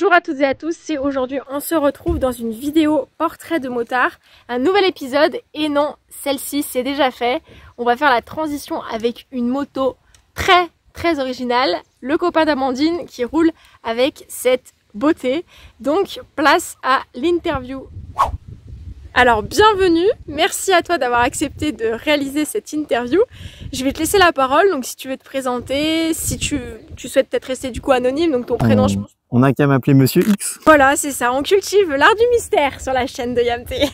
Bonjour à toutes et à tous, et aujourd'hui on se retrouve dans une vidéo portrait de motard, un nouvel épisode, et non, celle-ci c'est déjà fait. On va faire la transition avec une moto très originale, le copain d'Amandine qui roule avec cette beauté. Donc place à l'interview. Alors bienvenue, merci à toi d'avoir accepté de réaliser cette interview. Je vais te laisser la parole, donc si tu veux te présenter, si tu souhaites peut-être rester du coup anonyme, donc ton prénom je pense. On n'a qu'à m'appeler Monsieur X. Voilà, c'est ça, on cultive l'art du mystère sur la chaîne de Yamté.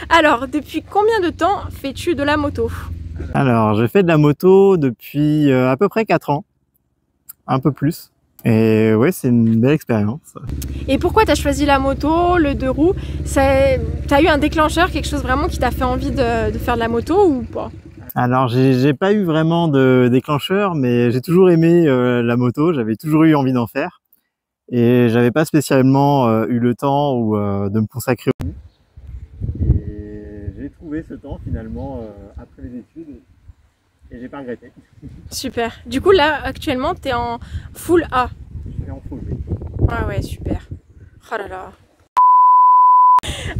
Alors, depuis combien de temps fais-tu de la moto? Alors, je fais de la moto depuis à peu près 4 ans, un peu plus. Et ouais, c'est une belle expérience. Et pourquoi tu as choisi la moto, le deux roues? T'as eu un déclencheur, quelque chose vraiment qui t'a fait envie de faire de la moto ou pas? Alors, j'ai pas eu vraiment de déclencheur, mais j'ai toujours aimé la moto, j'avais toujours eu envie d'en faire. Et j'avais pas spécialement eu le temps de me consacrer au. Et j'ai trouvé ce temps finalement après les études et j'ai pas regretté. Super. Du coup là actuellement t'es en full A. Je suis en full B. Ah ouais, super. Oh là là.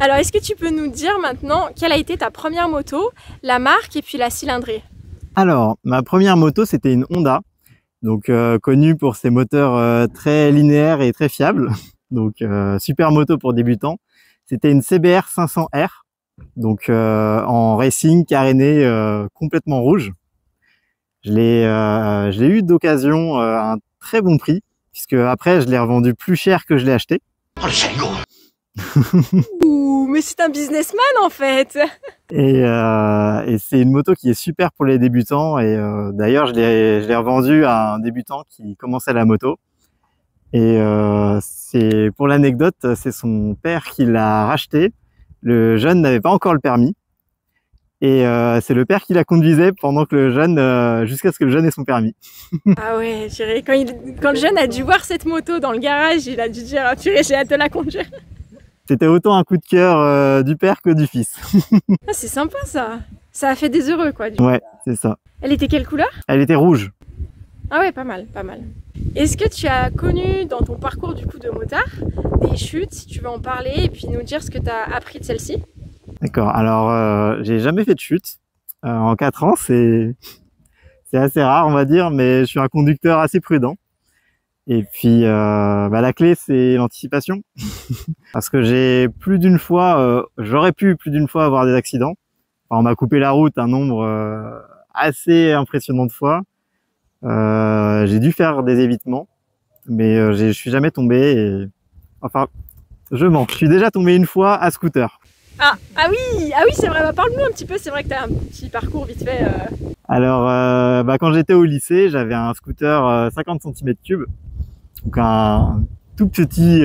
Alors est-ce que tu peux nous dire maintenant quelle a été ta première moto, la marque et puis la cylindrée? Alors ma première moto c'était une Honda. Donc connue pour ses moteurs très linéaires et très fiables. Donc super moto pour débutants. C'était une CBR 500R, donc en racing caréné complètement rouge. Je l'ai eu d'occasion à un très bon prix, puisque après je l'ai revendu plus cher que je l'ai acheté. Oh le salaud! Ouh, mais c'est un businessman en fait. Et c'est une moto qui est super pour les débutants. Et d'ailleurs, je l'ai revendue à un débutant qui commençait la moto. Et c'est pour l'anecdote, c'est son père qui l'a racheté. Le jeune n'avait pas encore le permis. Et c'est le père qui la conduisait pendant que le jeune, jusqu'à ce que le jeune ait son permis. Ah ouais, quand le jeune a dû voir cette moto dans le garage, il a dû dire « Purée, j'ai hâte de la conduire ». C'était autant un coup de cœur du père que du fils. Ah, c'est sympa ça. Ça a fait des heureux quoi. Ouais, c'est ça. Elle était quelle couleur? Elle était rouge. Ah ouais, pas mal, pas mal. Est-ce que tu as connu dans ton parcours du coup de motard des chutes, si tu veux en parler et puis nous dire ce que tu as appris de celle-ci? D'accord, alors j'ai jamais fait de chute. En 4 ans, c'est assez rare on va dire, mais je suis un conducteur assez prudent. Et puis la clé c'est l'anticipation. Parce que j'ai plus d'une fois, j'aurais pu plus d'une fois avoir des accidents. Enfin, on m'a coupé la route un nombre assez impressionnant de fois. J'ai dû faire des évitements, mais je suis jamais tombé. Et... Enfin, je mens. Je suis déjà tombé une fois à scooter. Ah oui, c'est vrai. Bah, parle-nous un petit peu. C'est vrai que tu as un petit parcours vite fait. Alors, quand j'étais au lycée, j'avais un scooter 50 cm3, donc un tout petit.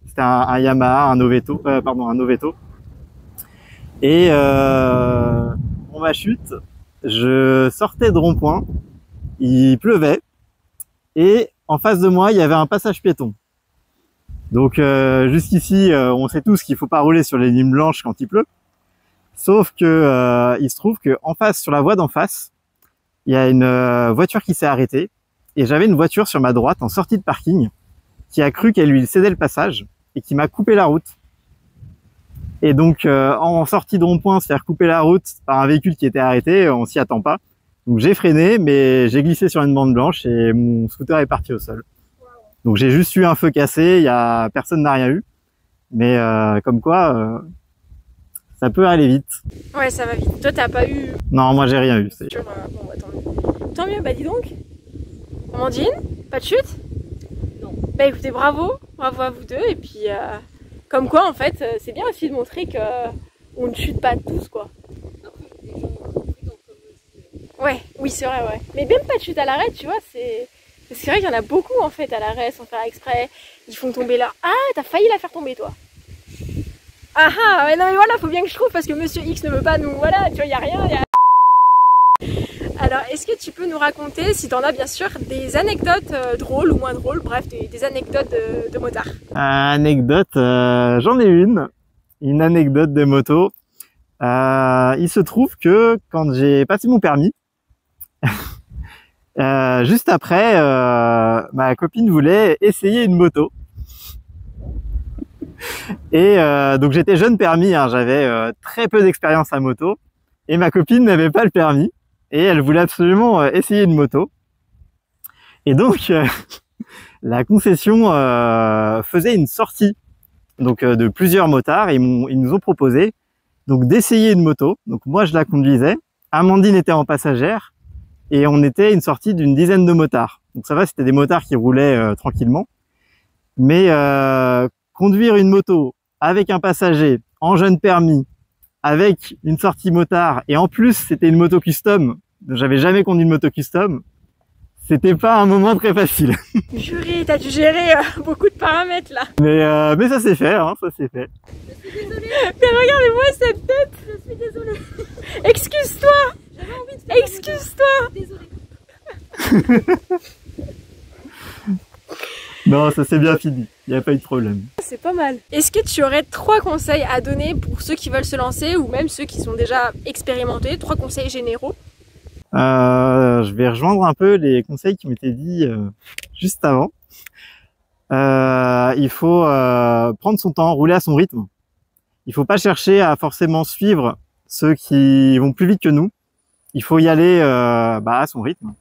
C'était un Yamaha, un Noveto, un Noveto. Et pour ma chute, je sortais de rond-point, il pleuvait, et en face de moi, il y avait un passage piéton. Donc jusqu'ici, on sait tous qu'il faut pas rouler sur les lignes blanches quand il pleut. Sauf que il se trouve que en face, sur la voie d'en face, il y a une voiture qui s'est arrêtée, et j'avais une voiture sur ma droite en sortie de parking qui a cru qu'elle lui cédait le passage et qui m'a coupé la route. Et donc en sortie de rond-point, se faire couper la route par un véhicule qui était arrêté, on s'y attend pas. Donc j'ai freiné, mais j'ai glissé sur une bande blanche et mon scooter est parti au sol. Donc j'ai juste eu un feu cassé, personne n'a rien eu. Mais comme quoi, ça peut aller vite. Ouais, ça va vite. Toi, t'as pas eu... Non, moi j'ai rien eu. Bon, bah, tant mieux. Tant mieux, bah dis donc. Amandine, pas de chute? Non. Bah écoutez, bravo à vous deux. Et puis, comme quoi, en fait, c'est bien aussi de montrer que on ne chute pas tous, quoi. Ouais, oui, c'est vrai, ouais. Mais même pas de chute à l'arrêt, tu vois, c'est vrai qu'il y en a beaucoup, en fait, à l'arrêt, sans faire exprès. Ils font tomber là. Ah, t'as failli la faire tomber, toi. Ah ah, ouais, non mais voilà, faut bien que je trouve, parce que Monsieur X ne veut pas nous... Voilà, tu vois, y a rien, Alors, est-ce que tu peux nous raconter, si t'en as bien sûr, des anecdotes drôles ou moins drôles, bref, des anecdotes de motard? Anecdote, j'en ai une anecdote de moto. Il se trouve que quand j'ai passé mon permis, juste après, ma copine voulait essayer une moto. Et donc j'étais jeune permis, hein, j'avais très peu d'expérience à moto. Et ma copine n'avait pas le permis. Et elle voulait absolument essayer une moto. Et donc, la concession faisait une sortie donc de plusieurs motards. Et ils nous ont proposé donc d'essayer une moto. Donc moi, je la conduisais. Amandine était en passagère. Et on était une sortie d'une dizaine de motards. Donc ça va, c'était des motards qui roulaient tranquillement. Mais conduire une moto avec un passager en jeune permis, avec une sortie motard, et en plus c'était une moto custom, j'avais jamais conduit une moto custom, c'était pas un moment très facile. Juré, t'as dû gérer beaucoup de paramètres là. Mais ça s'est fait, hein, ça s'est fait. Je suis désolée. Mais regardez-moi cette tête. Je suis désolée. Excuse-toi. J'avais envie de faire. Excuse-toi. Désolée. Non, ça s'est bien fini, il n'y a pas eu de problème. C'est pas mal. Est-ce que tu aurais 3 conseils à donner pour ceux qui veulent se lancer ou même ceux qui sont déjà expérimentés, 3 conseils généraux? Je vais rejoindre un peu les conseils qui m'étaient dit juste avant. Il faut prendre son temps, rouler à son rythme. Il faut pas chercher à forcément suivre ceux qui vont plus vite que nous. Il faut y aller à son rythme.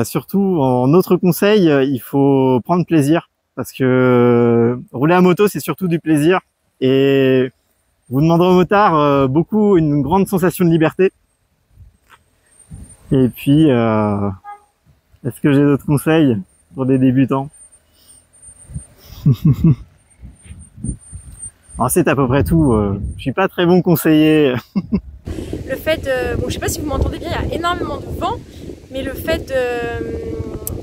Surtout, en autre conseil, il faut prendre plaisir parce que rouler à moto, c'est surtout du plaisir et vous demanderez au motard beaucoup une grande sensation de liberté. Et puis, est-ce que j'ai d'autres conseils pour des débutants? Alors, c'est à peu près tout. Je suis pas très bon conseiller. Le fait de... Bon, je sais pas si vous m'entendez bien, il y a énormément de vent. Mais le fait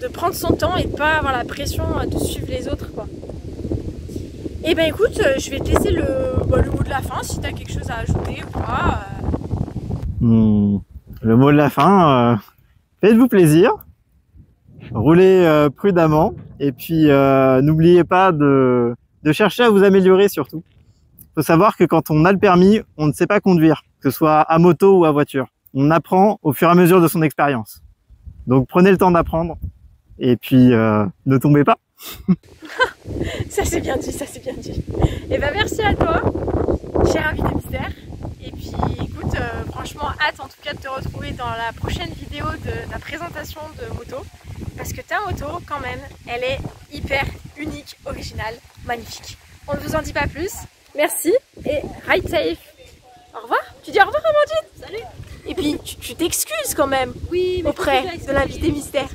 de prendre son temps et de pas avoir la pression de suivre les autres, quoi. Et ben écoute, je vais te laisser le mot de la fin, si tu as quelque chose à ajouter ou pas. Le mot de la fin, faites-vous plaisir, roulez prudemment, et puis n'oubliez pas de chercher à vous améliorer surtout. Il faut savoir que quand on a le permis, on ne sait pas conduire, que ce soit à moto ou à voiture. On apprend au fur et à mesure de son expérience. Donc prenez le temps d'apprendre et puis ne tombez pas. Ça c'est bien dit, ça c'est bien dit. Et ben merci à toi, cher invité mystère. Et puis écoute, franchement hâte en tout cas de te retrouver dans la prochaine vidéo de la présentation de moto. Parce que ta moto quand même, elle est hyper unique, originale, magnifique. On ne vous en dit pas plus. Merci et ride safe. Au revoir. Tu dis au revoir Amandine. Salut. Et puis tu t'excuses quand même auprès de l'invité mystère.